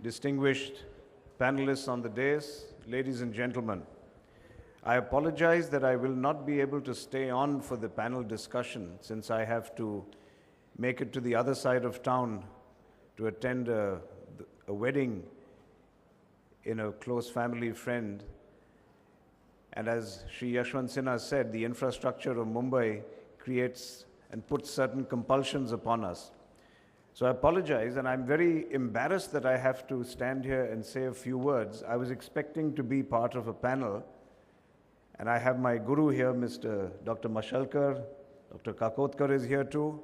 distinguished panelists on the dais, ladies and gentlemen. I apologize that I will not be able to stay on for the panel discussion since I have to make it to the other side of town to attend a wedding in a close family friend. And as Shri Yashwant Sinha said, the infrastructure of Mumbai creates and puts certain compulsions upon us. So I apologize, and I'm very embarrassed that I have to stand here and say a few words. I was expecting to be part of a panel, and I have my guru here, Mr. Dr. Mashalkar, Dr. Kakotkar is here too.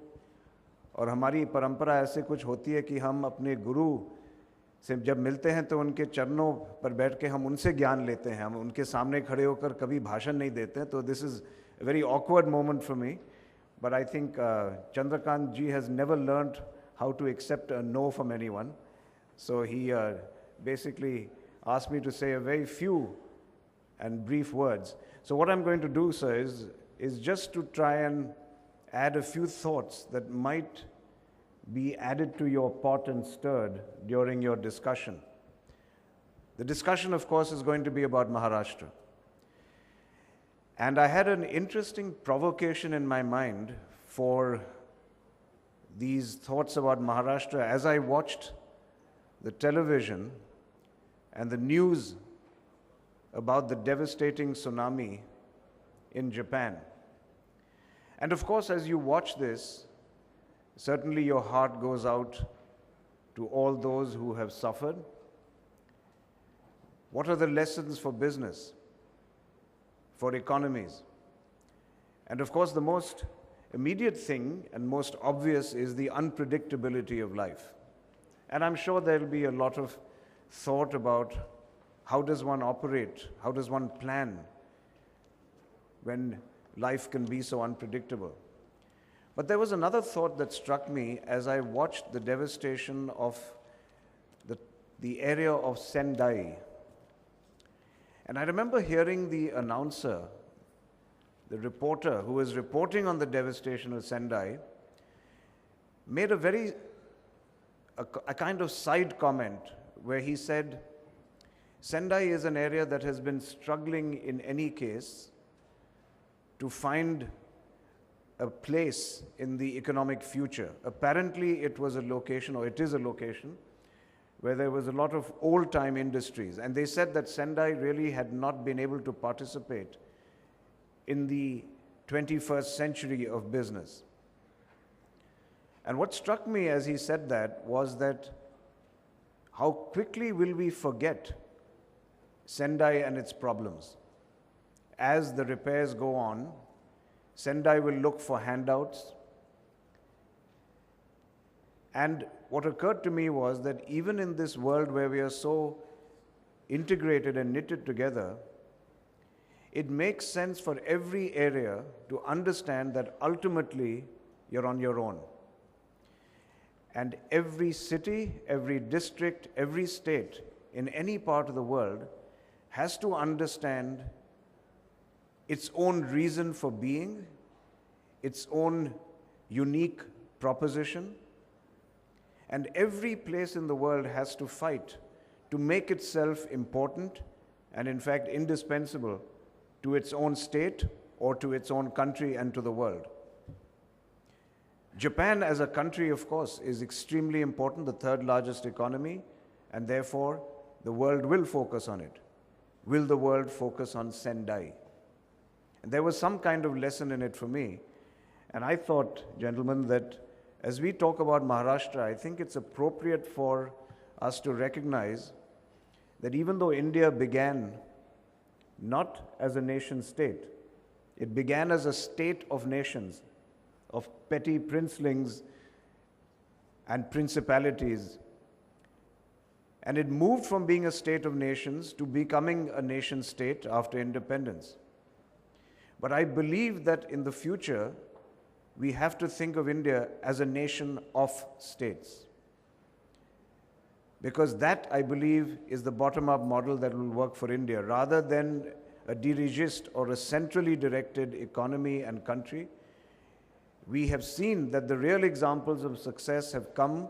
और हमारी परंपरा ऐसे कुछ होती है कि हम अपने गुरु से जब मिलते हैं तो उनके चरणों पर बैठ के हम उनसे ज्ञान लेते हैं, हम उनके सामने खड़े होकर कभी भाषण नहीं देते हैं. तो this is a very awkward moment for me, but I think Chandrakant ji has never learned how to accept a no from anyone. So he basically asked me to say a very few and brief words. So what I'm going to do, sir, is just to try and add a few thoughts that might be added to your pot and stirred during your discussion. The discussion, of course, is going to be about Maharashtra. And I had an interesting provocation in my mind for these thoughts about Maharashtra as I watched the television and the news about the devastating tsunami in Japan. And of course, as you watch this, certainly your heart goes out to all those who have suffered. What are the lessons for business, for economies? And of course, the most immediate thing and most obvious is the unpredictability of life. And I'm sure there'll be a lot of thought about how does one operate, how does one plan when life can be so unpredictable. But there was another thought that struck me as I watched the devastation of the area of Sendai. And I remember hearing the announcer, the reporter who was reporting on the devastation of Sendai, made a kind of side comment where he said, Sendai is an area that has been struggling in any case to find a place in the economic future. Apparently, it was a location, or it is a location, where there was a lot of old-time industries. And they said that Sendai really had not been able to participate in the 21st century of business. And what struck me as he said that was that how quickly will we forget Sendai and its problems? As the repairs go on, Sendai will look for handouts. And what occurred to me was that even in this world where we are so integrated and knitted together, it makes sense for every area to understand that ultimately you're on your own. And every city, every district, every state in any part of the world has to understand its own reason for being, its own unique proposition, and every place in the world has to fight to make itself important and in fact indispensable to its own state or to its own country and to the world. Japan as a country, of course, is extremely important, the third largest economy, and therefore the world will focus on it. Will the world focus on Sendai? And there was some kind of lesson in it for me. And I thought, gentlemen, that as we talk about Maharashtra, I think it's appropriate for us to recognize that even though India began not as a nation state, it began as a state of nations, of petty princelings and principalities. And it moved from being a state of nations to becoming a nation state after independence. But I believe that in the future, we have to think of India as a nation of states. Because that, I believe, is the bottom-up model that will work for India. Rather than a dirigist or a centrally directed economy and country, we have seen that the real examples of success have come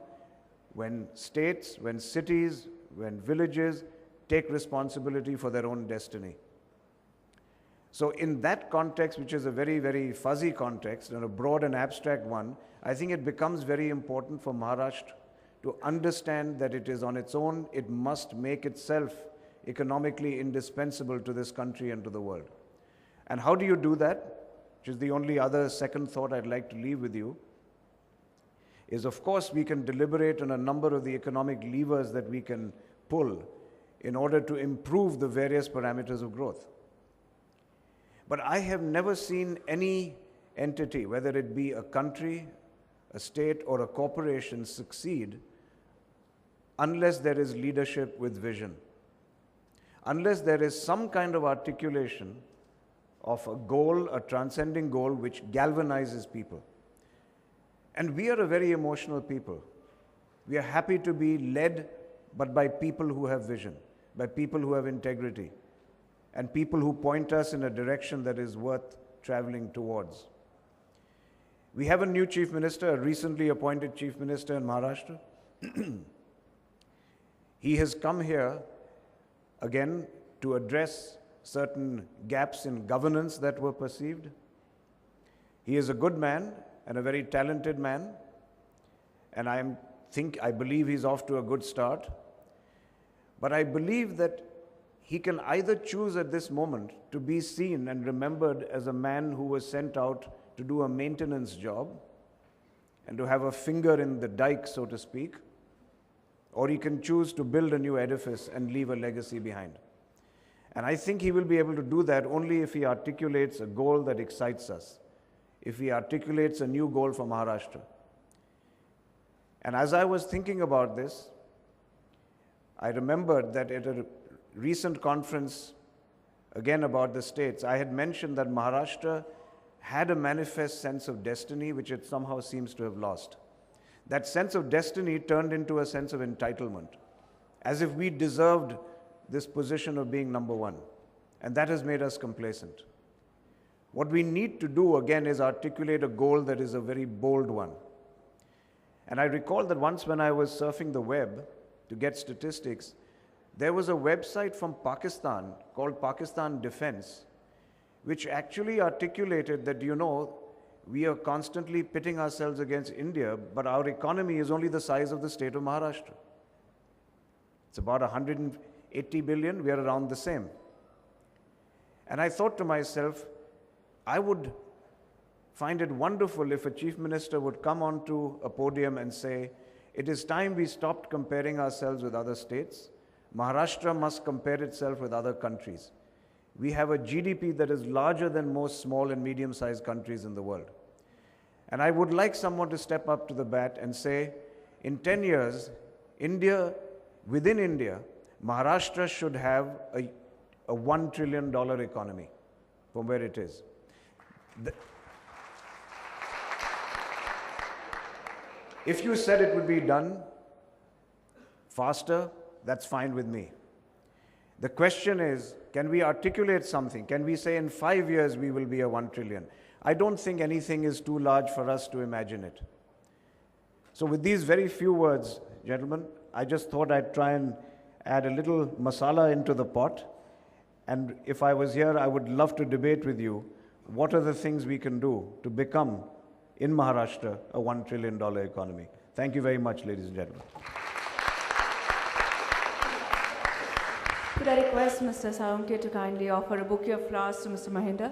when states, when cities, when villages take responsibility for their own destiny. So in that context, which is a very, very fuzzy context and a broad and abstract one, I think it becomes very important for Maharashtra to understand that it is on its own, it must make itself economically indispensable to this country and to the world. And how do you do that? Which is the only other second thought I'd like to leave with you, is of course we can deliberate on a number of the economic levers that we can pull in order to improve the various parameters of growth. But I have never seen any entity, whether it be a country, a state, or a corporation, succeed unless there is leadership with vision. Unless there is some kind of articulation of a goal, a transcending goal, which galvanizes people. And we are a very emotional people. We are happy to be led, but by people who have vision, by people who have integrity, and people who point us in a direction that is worth traveling towards. We have a new Chief Minister, a recently appointed Chief Minister in Maharashtra. He has come here, again, to address certain gaps in governance that were perceived. He is a good man and a very talented man, and I believe he's off to a good start. But I believe that he can either choose at this moment to be seen and remembered as a man who was sent out to do a maintenance job and to have a finger in the dike, so to speak, or he can choose to build a new edifice and leave a legacy behind. And I think he will be able to do that only if he articulates a goal that excites us, if he articulates a new goal for Maharashtra. And as I was thinking about this, I remembered that at a recent conference, again about the states, I had mentioned that Maharashtra had a manifest sense of destiny, which it somehow seems to have lost. That sense of destiny turned into a sense of entitlement, as if we deserved this position of being number one. And that has made us complacent. What we need to do, again, is articulate a goal that is a very bold one. And I recall that once when I was surfing the web to get statistics, there was a website from Pakistan called Pakistan Defense, which actually articulated that, we are constantly pitting ourselves against India, but our economy is only the size of the state of Maharashtra. It's about 180 billion, we are around the same. And I thought to myself, I would find it wonderful if a chief minister would come onto a podium and say, it is time we stopped comparing ourselves with other states. Maharashtra must compare itself with other countries. We have a GDP that is larger than most small and medium-sized countries in the world. And I would like someone to step up to the bat and say, in 10 years, within India, Maharashtra should have a $1 trillion economy from where it is. If you said it would be done faster, that's fine with me. The question is, can we articulate something? Can we say in 5 years we will be a 1 trillion? I don't think anything is too large for us to imagine it. So with these very few words, gentlemen, I just thought I'd try and add a little masala into the pot. And if I was here, I would love to debate with you what are the things we can do to become, in Maharashtra, a $1 trillion economy. Thank you very much, ladies and gentlemen. Could I request Mr. Salunkhe to kindly offer a bouquet of flowers to Mr. Mahindra?